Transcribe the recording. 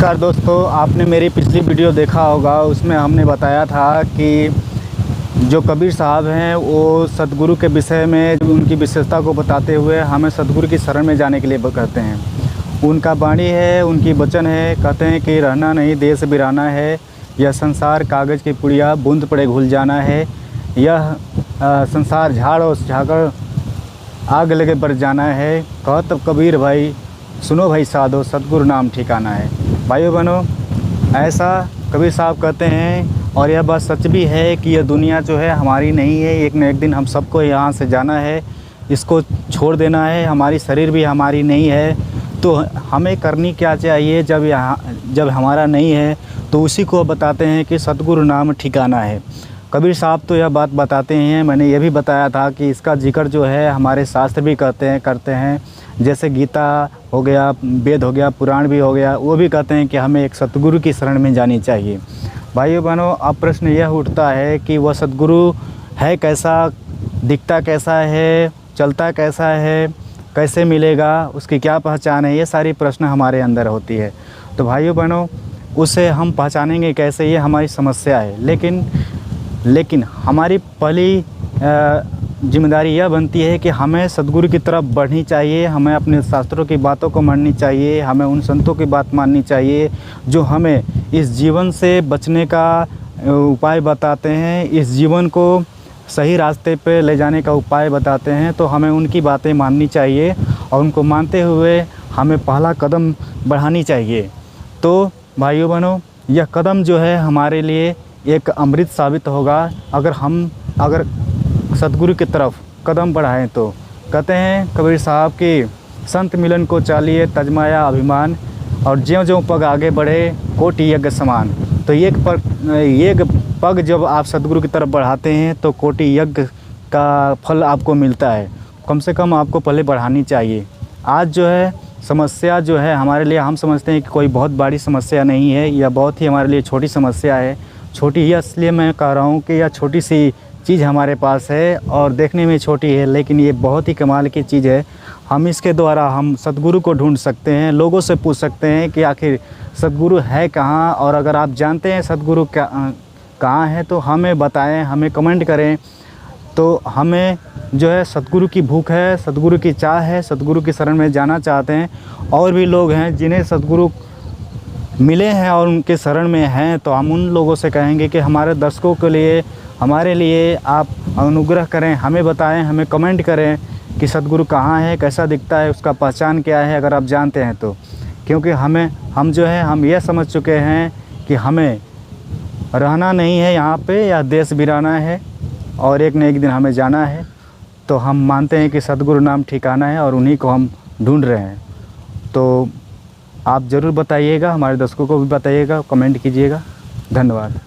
नमस्कार दोस्तों, आपने मेरी पिछली वीडियो देखा होगा। उसमें हमने बताया था कि जो कबीर साहब हैं वो सतगुरु के विषय में उनकी विशेषता को बताते हुए हमें सतगुरु की शरण में जाने के लिए कहते हैं। उनका वाणी है, उनकी वचन है, कहते हैं कि रहना नहीं देश बिराना है, यह संसार कागज़ की पुड़िया बूंद पड़े घुल जाना है, यह संसार झाड़ और झाकर आग लगे बढ़ जाना है। कहत कबीर भाई सुनो भाई साधो, सतगुरु नाम ठिकाना है। भाइयों बहनों, ऐसा कबीर साहब कहते हैं और यह बात सच भी है कि यह दुनिया जो है हमारी नहीं है। एक न एक दिन हम सबको यहाँ से जाना है, इसको छोड़ देना है। हमारी शरीर भी हमारी नहीं है, तो हमें करनी क्या चाहिए जब हमारा नहीं है, तो उसी को बताते हैं कि सतगुरु नाम ठिकाना है। कबीर साहब तो यह बात बताते हैं। मैंने यह भी बताया था कि इसका जिक्र जो है हमारे शास्त्र भी करते हैं। जैसे गीता हो गया, वेद हो गया, पुराण भी हो गया, वो भी कहते हैं कि हमें एक सतगुरु की शरण में जानी चाहिए। भाइयों बहनों, अब प्रश्न यह उठता है कि वह सतगुरु है कैसा, दिखता कैसा है, चलता कैसा है, कैसे मिलेगा, उसकी क्या पहचान है, ये सारी प्रश्न हमारे अंदर होती है। तो भाइयों बहनों, उसे हम पहचानेंगे कैसे, ये हमारी समस्या है। लेकिन हमारी पहली जिम्मेदारी यह बनती है कि हमें सतगुरु की तरफ बढ़नी चाहिए। हमें अपने शास्त्रों की बातों को माननी चाहिए। हमें उन संतों की बात माननी चाहिए जो हमें इस जीवन से बचने का उपाय बताते हैं, इस जीवन को सही रास्ते पे ले जाने का उपाय बताते हैं। तो हमें उनकी बातें माननी चाहिए और उनको मानते हुए हमें पहला कदम बढ़ानी चाहिए। तो भाइयों बहनों, यह कदम जो है हमारे लिए एक अमृत साबित होगा अगर सतगुरु की तरफ कदम बढ़ाएं। तो कहते हैं कबीर साहब कि संत मिलन को चालिए तजमाया अभिमान, और ज्यों-ज्यों पग आगे बढ़े कोटि यज्ञ समान। तो एक पग जब आप सतगुरु की तरफ बढ़ाते हैं तो कोटि यज्ञ का फल आपको मिलता है। कम से कम आपको पहले बढ़ानी चाहिए। आज जो है समस्या जो है हमारे लिए, हम समझते हैं कि कोई बहुत बड़ी समस्या नहीं है, यह बहुत ही हमारे लिए छोटी समस्या है। छोटी इसलिए मैं कह रहा हूँ कि यह छोटी सी चीज़ हमारे पास है और देखने में छोटी है, लेकिन ये बहुत ही कमाल की चीज़ है। हम इसके द्वारा हम सतगुरु को ढूंढ सकते हैं, लोगों से पूछ सकते हैं कि आखिर सतगुरु है कहाँ, और अगर आप जानते हैं सतगुरु कहाँ है तो हमें बताएं, हमें कमेंट करें। तो हमें जो है सतगुरु की भूख है, सतगुरु की चाह है, सतगुरु की शरण में जाना चाहते हैं। और भी लोग हैं जिन्हें सतगुरु मिले हैं और उनके शरण में हैं, तो हम उन लोगों से कहेंगे कि हमारे दर्शकों के लिए, हमारे लिए आप अनुग्रह करें, हमें बताएं, हमें कमेंट करें कि सतगुरु कहाँ है, कैसा दिखता है, उसका पहचान क्या है, अगर आप जानते हैं तो। क्योंकि हम यह समझ चुके हैं कि हमें रहना नहीं है यहाँ पे, या देश बिराना है, और एक न एक दिन हमें जाना है। तो हम मानते हैं कि सतगुरु नाम ठिकाना है और उन्हीं को हम ढूंढ रहे हैं। तो आप ज़रूर बताइएगा, हमारे दर्शकों को भी बताइएगा, कमेंट कीजिएगा। धन्यवाद।